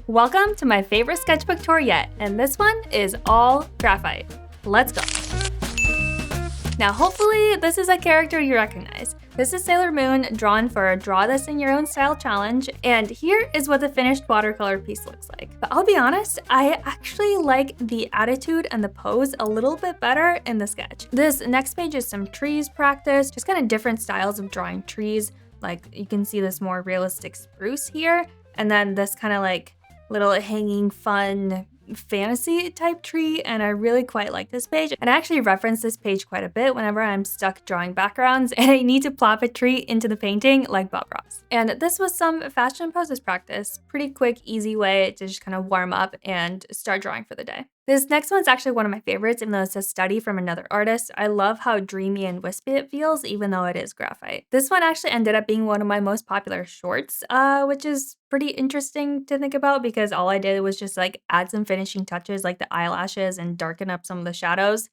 Welcome to my favorite sketchbook tour yet, and this one is all graphite. Let's go. Now hopefully this is a character you recognize. This is Sailor Moon drawn for a Draw This in Your Own Style challenge, and here is what the finished watercolor piece looks like. But I'll be honest, I actually like the attitude and the pose a little bit better in the sketch. This next page is some trees practice, just kind of different styles of drawing trees. Like you can see this more realistic spruce here, and then this kind of like little hanging fun fantasy type tree, and I really quite like this page. And I actually reference this page quite a bit whenever I'm stuck drawing backgrounds and I need to plop a tree into the painting like Bob Ross. And this was some fashion poses practice. Pretty quick, easy way to just kind of warm up and start drawing for the day. This next one's actually one of my favorites, even though it's a study from another artist. I love how dreamy and wispy it feels, even though it is graphite. This one actually ended up being one of my most popular shorts, which is pretty interesting to think about because all I did was just like add some finishing touches like the eyelashes and darken up some of the shadows.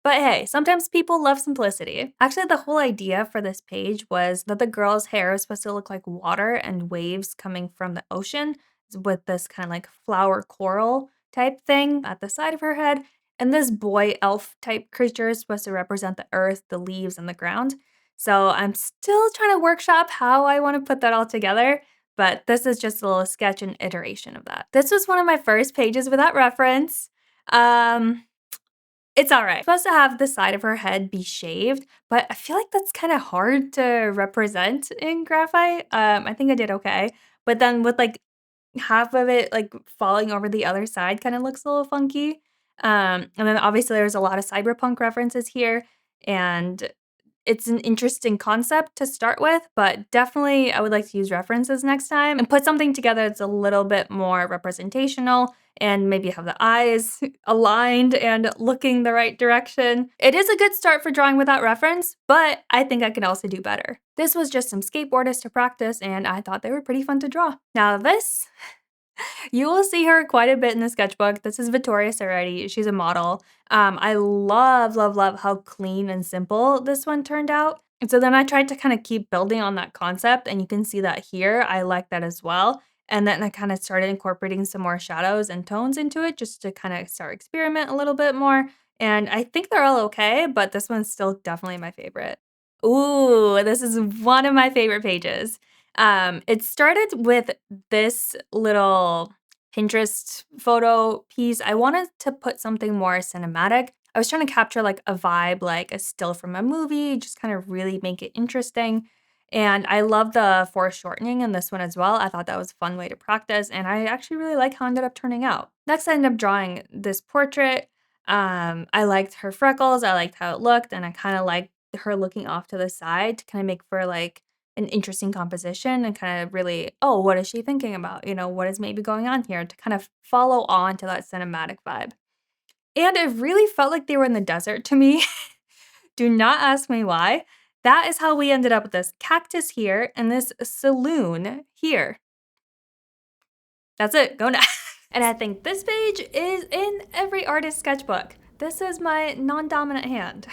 But hey, sometimes people love simplicity. Actually, the whole idea for this page was that the girl's hair is supposed to look like water and waves coming from the ocean with this kind of like flower coral type thing at the side of her head. And this boy elf type creature is supposed to represent the earth, the leaves, and the ground. So I'm still trying to workshop how I want to put that all together, but this is just a little sketch and iteration of that. This was one of my first pages without reference. It's all right. It's supposed to have the side of her head be shaved, but I feel like that's kind of hard to represent in graphite. I think I did okay. But then with like half of it like falling over the other side kind of looks a little funky. And then obviously there's a lot of cyberpunk references here, and it's an interesting concept to start with, but definitely I would like to use references next time and put something together that's a little bit more representational and maybe have the eyes aligned and looking the right direction. It is a good start for drawing without reference, but I think I can also do better. This was just some skateboardists to practice, and I thought they were pretty fun to draw. Now this, you will see her quite a bit in the sketchbook. This is Vittoria Serretti. She's a model. I love how clean and simple this one turned out. And so then I tried to kind of keep building on that concept, and you can see that here. I like that as well. And then I kind of started incorporating some more shadows and tones into it just to kind of start experiment a little bit more. And I think they're all okay, but this one's still definitely my favorite. Ooh, this is one of my favorite pages. It started with this little Pinterest photo piece. I wanted to put something more cinematic. I was trying to capture like a vibe, like a still from a movie, just kind of really make it interesting. And I love the foreshortening in this one as well. I thought that was a fun way to practice, and I actually really like how it ended up turning out. Next, I ended up drawing this portrait. I liked her freckles. I liked how it looked, and I kind of liked her looking off to the side to kind of make for like an interesting composition and kind of really, oh, what is she thinking about? You know, what is maybe going on here to kind of follow on to that cinematic vibe. And it really felt like they were in the desert to me. Do not ask me why. That is how we ended up with this cactus here and this saloon here. That's it. Go now. And I think this page is in every artist's sketchbook. This is my non-dominant hand.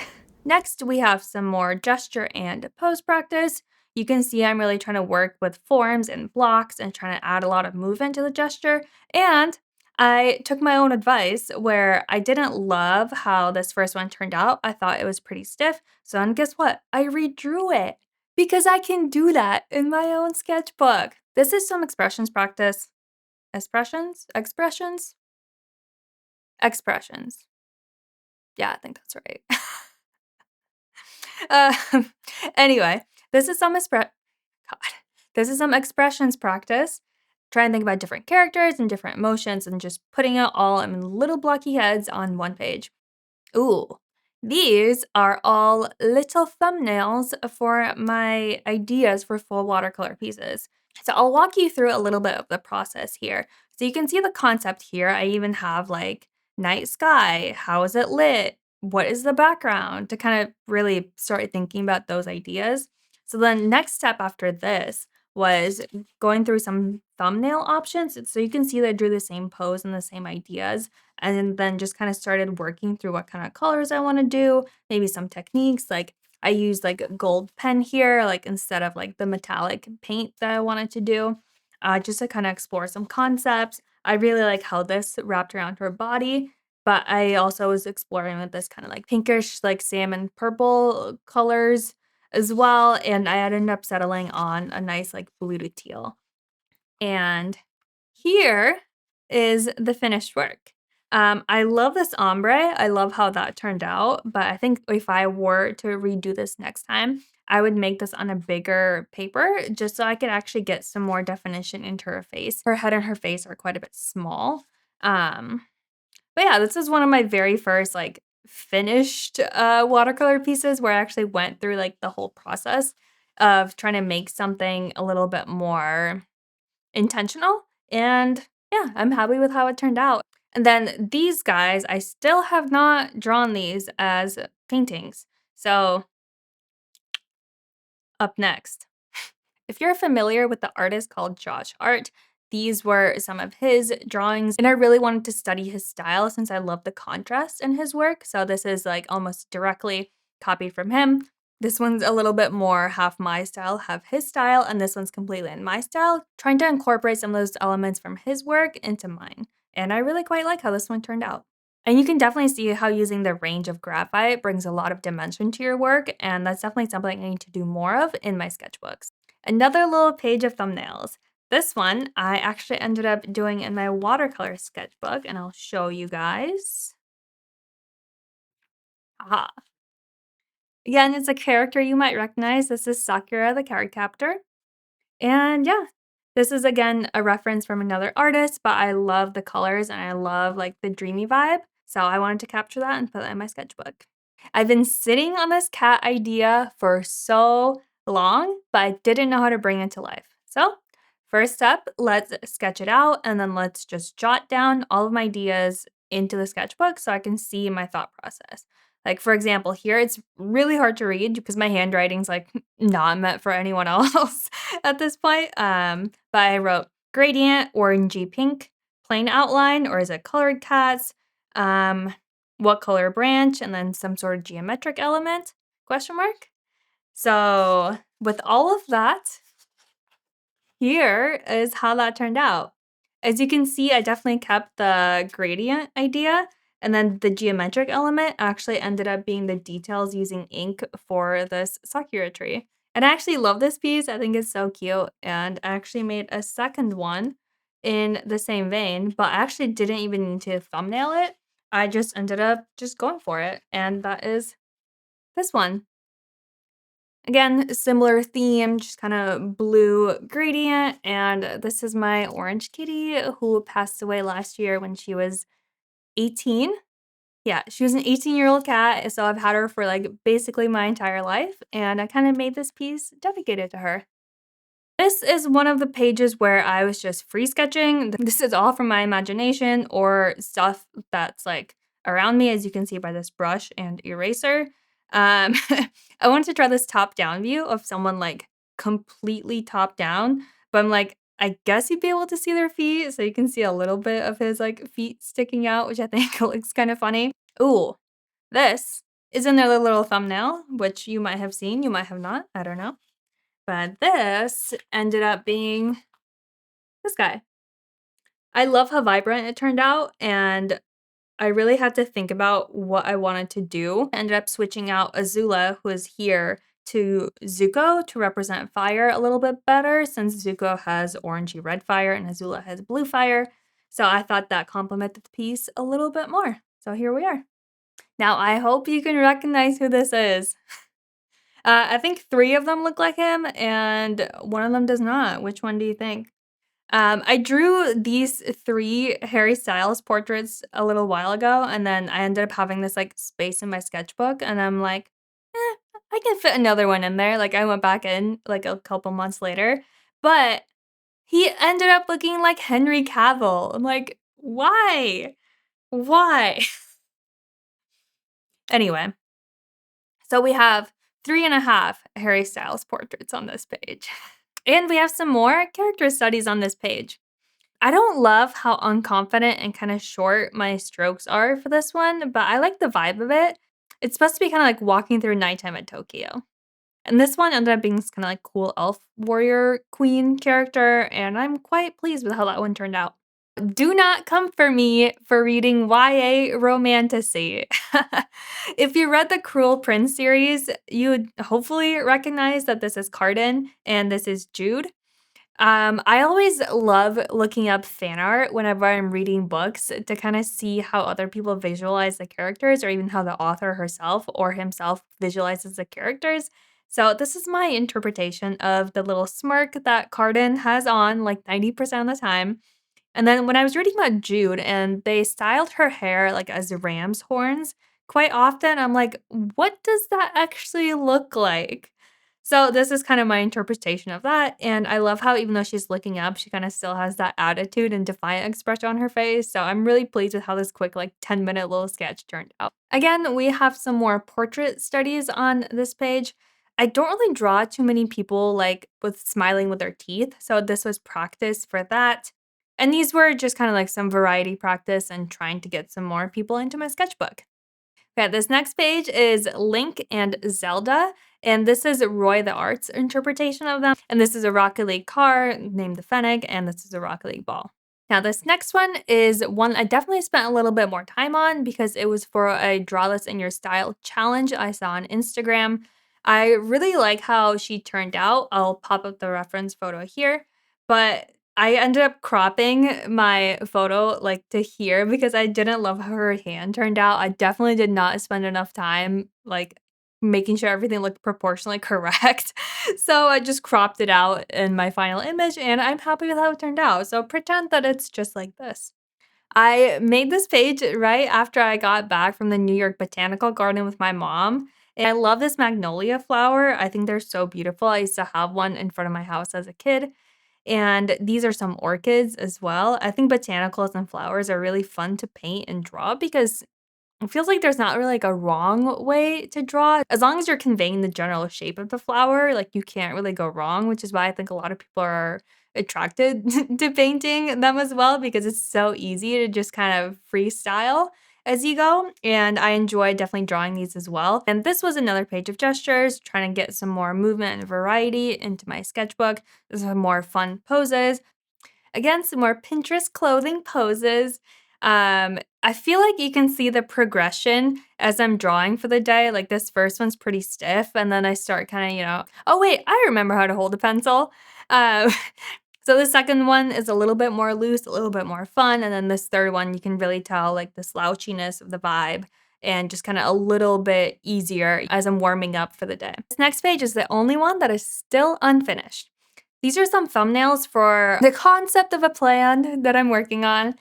Next, we have some more gesture and pose practice. You can see I'm really trying to work with forms and blocks and trying to add a lot of movement to the gesture. And I took my own advice where I didn't love how this first one turned out. I thought it was pretty stiff. So then guess what? I redrew it because I can do that in my own sketchbook. This is some expressions practice. Expressions? Yeah, I think that's right. Anyway, this is some expressions practice. Try and think about different characters and different emotions and just putting it all in little blocky heads on one page. Ooh, these are all little thumbnails for my ideas for full watercolor pieces. So I'll walk you through a little bit of the process here. So you can see the concept here. I even have like night sky, how is it lit? What is the background? To kind of really start thinking about those ideas. So the next step after this was going through some thumbnail options. So you can see that I drew the same pose and the same ideas, and then just kind of started working through what kind of colors I want to do, maybe some techniques. Like I used like a gold pen here, like instead of like the metallic paint that I wanted to do. just to kind of explore some concepts. I really like how this wrapped around her body, but I also was exploring with this kind of like pinkish, like salmon purple colors as well. And I ended up settling on a nice like blue to teal. And here is the finished work. I love this ombre. I love how that turned out. But I think if I were to redo this next time, I would make this on a bigger paper just so I could actually get some more definition into her face. Her head and her face are quite a bit small. Um, but yeah, this is one of my very first like finished watercolor pieces where I actually went through like the whole process of trying to make something a little bit more intentional, and yeah, I'm happy with how it turned out. And then these guys, I still have not drawn these as paintings. So, up next. If you're familiar with the artist called Josh Art, these were some of his drawings, and I really wanted to study his style since I love the contrast in his work. So this is like almost directly copied from him. This one's a little bit more half my style, half his style, and this one's completely in my style, trying to incorporate some of those elements from his work into mine. And I really quite like how this one turned out. And you can definitely see how using the range of graphite brings a lot of dimension to your work, and that's definitely something I need to do more of in my sketchbooks. Another little page of thumbnails. This one I actually ended up doing in my watercolor sketchbook, and I'll show you guys. Aha. Again, it's a character you might recognize. This is Sakura, the card captor. And yeah, this is again a reference from another artist, but I love the colors and I love like the dreamy vibe. So I wanted to capture that and put it in my sketchbook. I've been sitting on this cat idea for so long, but I didn't know how to bring it to life. So, first up, let's sketch it out and then let's just jot down all of my ideas into the sketchbook so I can see my thought process. Like, for example, here it's really hard to read because my handwriting's like not meant for anyone else at this point. But I wrote gradient, orangey pink, plain outline, or is it colored cats? What color branch, and then some sort of geometric element, question mark. So with all of that, here is how that turned out. As you can see, I definitely kept the gradient idea, and then the geometric element actually ended up being the details using ink for this sakura tree. And I actually love this piece. I think it's so cute, and I actually made a second one in the same vein, but I actually didn't even need to thumbnail it. I just ended up just going for it, and that is this one. Again, similar theme, just kind of blue gradient, and this is my orange kitty who passed away last year when she was 18. Yeah, she was an 18-year-old cat, so I've had her for, like, basically my entire life, and I kinda made this piece dedicated to her. This is one of the pages where I was just free sketching. This is all from my imagination or stuff that's like around me, as you can see by this brush and eraser. I wanted to try this top down view of someone like completely top down, but I'm like, I guess you'd be able to see their feet, so you can see a little bit of his like feet sticking out, which I think looks kind of funny. Ooh, this is another little thumbnail, which you might have seen, you might have not, I don't know. But this ended up being this guy. I love how vibrant it turned out, and I really had to think about what I wanted to do. I ended up switching out Azula, who is here, to Zuko to represent fire a little bit better, since Zuko has orangey red fire and Azula has blue fire. So I thought that complemented the piece a little bit more. So here we are. Now I hope you can recognize who this is. I think 3 of them look like him, and 1 of them does not. Which one do you think? I drew these 3 Harry Styles portraits a little while ago, and then I ended up having this, like, space in my sketchbook, and I'm like, I can fit another one in there." Like, I went back in, like, a couple months later, but he ended up looking like Henry Cavill. I'm like, "Why? Why?" Anyway, so we have 3.5 Harry Styles portraits on this page. And we have some more character studies on this page. I don't love how unconfident and kind of short my strokes are for this one, but I like the vibe of it. It's supposed to be kind of like walking through nighttime at Tokyo. And this one ended up being this kinda, like, cool elf warrior queen character, and I'm quite pleased with how that one turned out. Do not come for me for reading YA romantasy. If you read the Cruel Prince series, you would hopefully recognize that this is Cardan and this is Jude. I always love looking up fan art whenever I'm reading books to kind of see how other people visualize the characters or even how the author herself or himself visualizes the characters. So this is my interpretation of the little smirk that Cardan has on like 90% of the time. And then when I was reading about Jude and they styled her hair like as ram's horns, quite often I'm like, what does that actually look like? So this is kind of my interpretation of that. And I love how even though she's looking up, she kind of still has that attitude and defiant expression on her face. So I'm really pleased with how this quick, like 10-minute little sketch turned out. Again, we have some more portrait studies on this page. I don't really draw too many people like with smiling with their teeth. So this was practice for that. And these were just kind of like some variety practice and trying to get some more people into my sketchbook. Okay, this next page is Link and Zelda, and this is Roy the Art's interpretation of them. And this is a Rocket League car named the Fennec, and this is a Rocket League ball. Now, this next one is one I definitely spent a little bit more time on because it was for a Draw This in Your Style challenge I saw on Instagram. I really like how she turned out. I'll pop up the reference photo here, but I ended up cropping my photo like to here because I didn't love how her hand turned out. I definitely did not spend enough time like making sure everything looked proportionally correct. So I just cropped it out in my final image and I'm happy with how it turned out. So pretend that it's just like this. I made this page right after I got back from the New York Botanical Garden with my mom. And I love this magnolia flower. I think they're so beautiful. I used to have one in front of my house as a kid. And these are some orchids as well. I think botanicals and flowers are really fun to paint and draw because it feels like there's not really like a wrong way to draw. As long as you're conveying the general shape of the flower, like you can't really go wrong, which is why I think a lot of people are attracted to painting them as well because it's so easy to just kind of freestyle as you go. And I enjoy definitely drawing these as well. And this was another page of gestures, trying to get some more movement and variety into my sketchbook. Some more fun poses. Again, some more Pinterest clothing poses. I feel like you can see the progression as I'm drawing for the day. Like this first one's pretty stiff, and then I start kind of, oh wait, I remember how to hold a pencil. Uh, so the second one is a little bit more loose, a little bit more fun, and then this third one you can really tell like the slouchiness of the vibe and just kind of a little bit easier as I'm warming up for the day. This next page is the only one that is still unfinished. These are some thumbnails for the concept of a plan that I'm working on.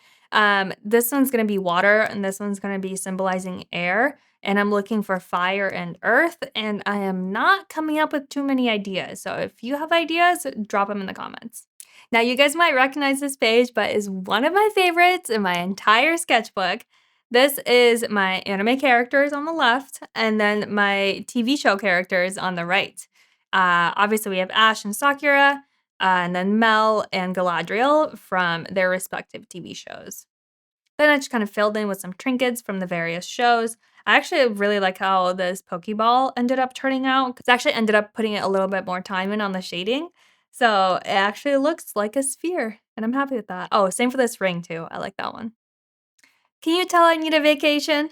This one's gonna be water, and this one's gonna be symbolizing air. And I'm looking for fire and earth, and I am not coming up with too many ideas. So if you have ideas, drop them in the comments. Now, you guys might recognize this page, but is one of my favorites in my entire sketchbook. This is my anime characters on the left, and then my TV show characters on the right. Obviously, we have Ash and Sakura, and then Mel and Galadriel from their respective TV shows. Then I just kind of filled in with some trinkets from the various shows. I actually really like how this Pokeball ended up turning out because I actually ended up putting it a little bit more time in on the shading. So it actually looks like a sphere, and I'm happy with that. Oh, same for this ring too. I like that one. Can you tell I need a vacation?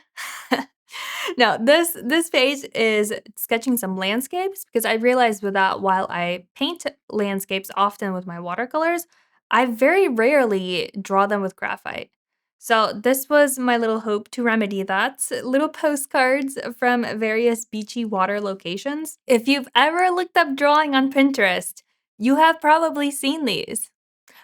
No, this page is sketching some landscapes because I realized with that while I paint landscapes often with my watercolors, I very rarely draw them with graphite. So this was my little hope to remedy that. Little postcards from various beachy water locations. If you've ever looked up drawing on Pinterest, you have probably seen these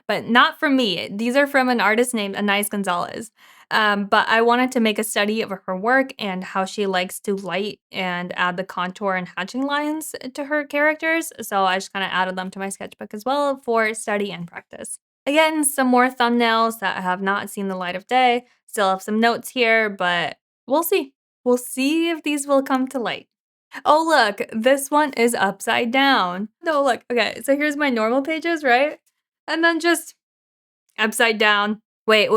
but not from me. These are from an artist named Anais Gonzalez. But I wanted to make a study of her work and how she likes to light and add the contour and hatching lines to her characters. So I just kind of added them to my sketchbook as well for study and practice. Again, some more thumbnails that have not seen the light of day. Still have some notes here, but we'll see. We'll see if these will come to light. Oh, look, this one is upside down. No, look, okay, so here's my normal pages, right? And then just upside down. Wait.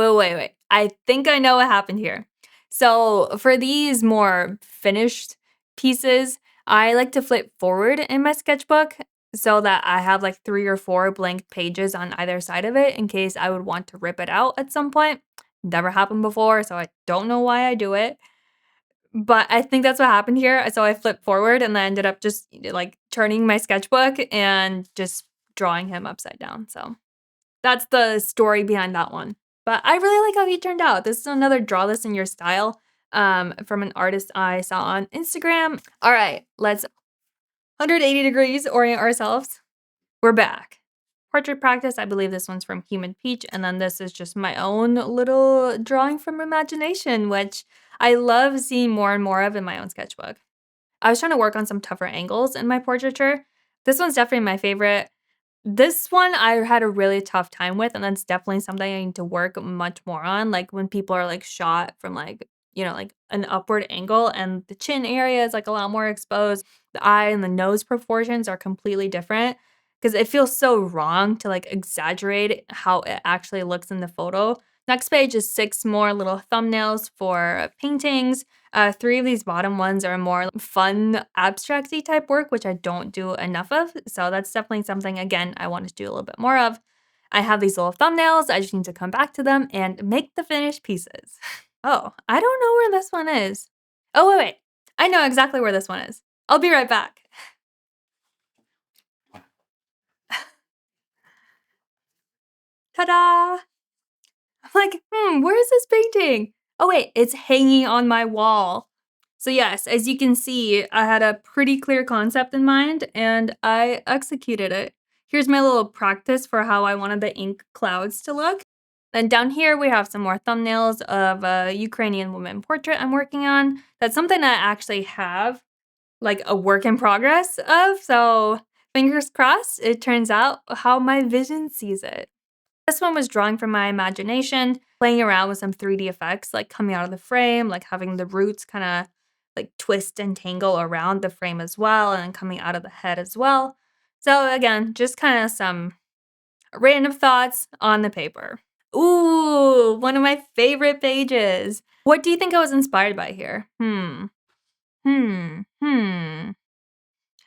I think I know what happened here. So for these more finished pieces, I like to flip forward in my sketchbook so that I have like 3 or 4 blank pages on either side of it in case I would want to rip it out at some point. Never happened before, so I don't know why I do it. But I think that's what happened here. So I flipped forward and then ended up just like turning my sketchbook and just drawing him upside down. So that's the story behind that one. But I really like how he turned out. This is another draw this in your style from an artist I saw on Instagram. All right, let's 180 degrees orient ourselves. We're back. Portrait practice, I believe this one's from Human Peach, and then this is just my own little drawing from imagination, which I love seeing more and more of in my own sketchbook. I was trying to work on some tougher angles in my portraiture. This one's definitely my favorite. This one I had a really tough time with, and that's definitely something I need to work much more on. Like when people are like shot from like, like an upward angle and the chin area is like a lot more exposed. The eye and the nose proportions are completely different because it feels so wrong to like exaggerate how it actually looks in the photo. Next page is 6 more little thumbnails for paintings. 3 of these bottom ones are more fun, abstracty type work, which I don't do enough of. So that's definitely something, again, I want to do a little bit more of. I have these little thumbnails. I just need to come back to them and make the finished pieces. Oh, I don't know where this one is. Oh, wait. I know exactly where this one is. I'll be right back. Ta-da! I'm like, where is this painting? Oh, wait, it's hanging on my wall. So yes, as you can see, I had a pretty clear concept in mind and I executed it. Here's my little practice for how I wanted the ink clouds to look. Then down here, we have some more thumbnails of a Ukrainian woman portrait I'm working on. That's something I actually have like a work in progress of. So fingers crossed, it turns out how my vision sees it. This one was drawing from my imagination, playing around with some 3D effects, like coming out of the frame, like having the roots kind of like twist and tangle around the frame as well, and then coming out of the head as well. So again, just kind of some random thoughts on the paper. Ooh, one of my favorite pages. What do you think I was inspired by here?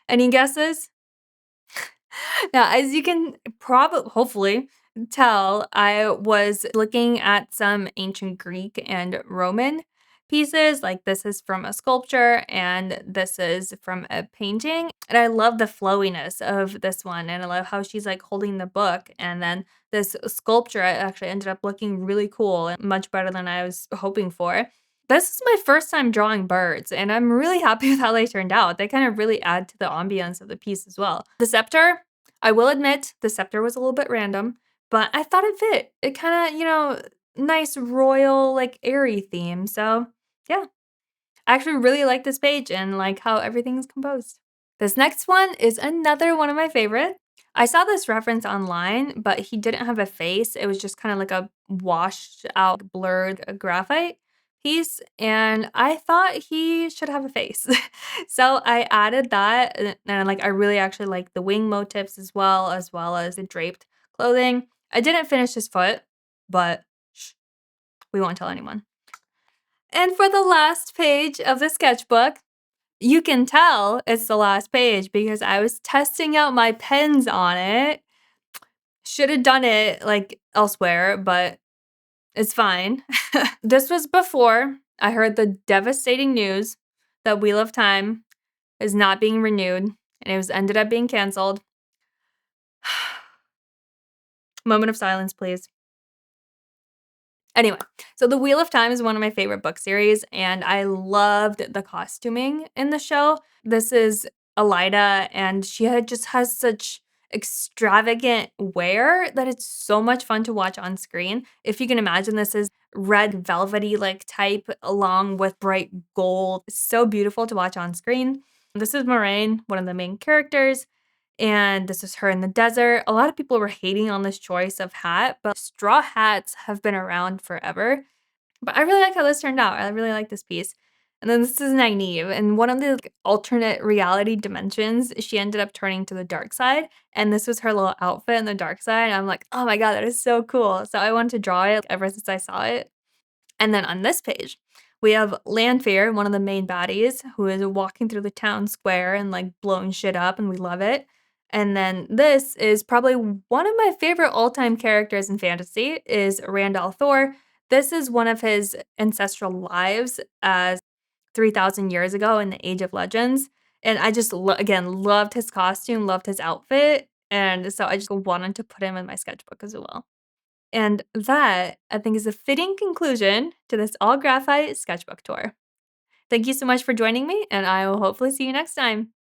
Any guesses? Now, as you can probably, hopefully, tell, I was looking at some ancient Greek and Roman pieces. Like this is from a sculpture and this is from a painting. And I love the flowiness of this one. And I love how she's like holding the book. And then this sculpture actually ended up looking really cool and much better than I was hoping for. This is my first time drawing birds, and I'm really happy with how they turned out. They kind of really add to the ambience of the piece as well. The scepter, I will admit, the scepter was a little bit random, but I thought it fit. It kind of, nice royal, like airy theme. So, yeah, I actually really like this page and like how everything's composed. This next one is another one of my favorite. I saw this reference online, but he didn't have a face. It was just kind of like a washed out, blurred graphite piece. And I thought he should have a face. So I added that. And like, I really actually like the wing motifs as well as the draped clothing. I didn't finish his foot, but shh, we won't tell anyone. And for the last page of the sketchbook, you can tell it's the last page because I was testing out my pens on it. Should have done it like elsewhere, but it's fine. This was before I heard the devastating news that Wheel of Time is not being renewed and it was ended up being canceled. Moment of silence, please. Anyway, so The Wheel of Time is one of my favorite book series, and I loved the costuming in the show. This is Elida, and just has such extravagant wear that it's so much fun to watch on screen. If you can imagine, this is red velvety like type along with bright gold. It's so beautiful to watch on screen. This is Moraine, one of the main characters. And this is her in the desert. A lot of people were hating on this choice of hat, but straw hats have been around forever. But I really like how this turned out. I really like this piece. And then this is Nynaeve. And one of the alternate reality dimensions, she ended up turning to the dark side. And this was her little outfit in the dark side. And I'm like, oh my God, that is so cool. So I wanted to draw it ever since I saw it. And then on this page, We have Lanfear, one of the main baddies, who is walking through the town square and, like, blowing shit up, and we love it. And then this is probably one of my favorite all-time characters in fantasy is Randall Thor. This is one of his ancestral lives as 3,000 years ago in the Age of Legends, and I just again, loved his costume, loved his outfit, and so I just wanted to put him in my sketchbook as well. And that, I think, is a fitting conclusion to this all graphite sketchbook tour. Thank you so much for joining me, and I will hopefully see you next time.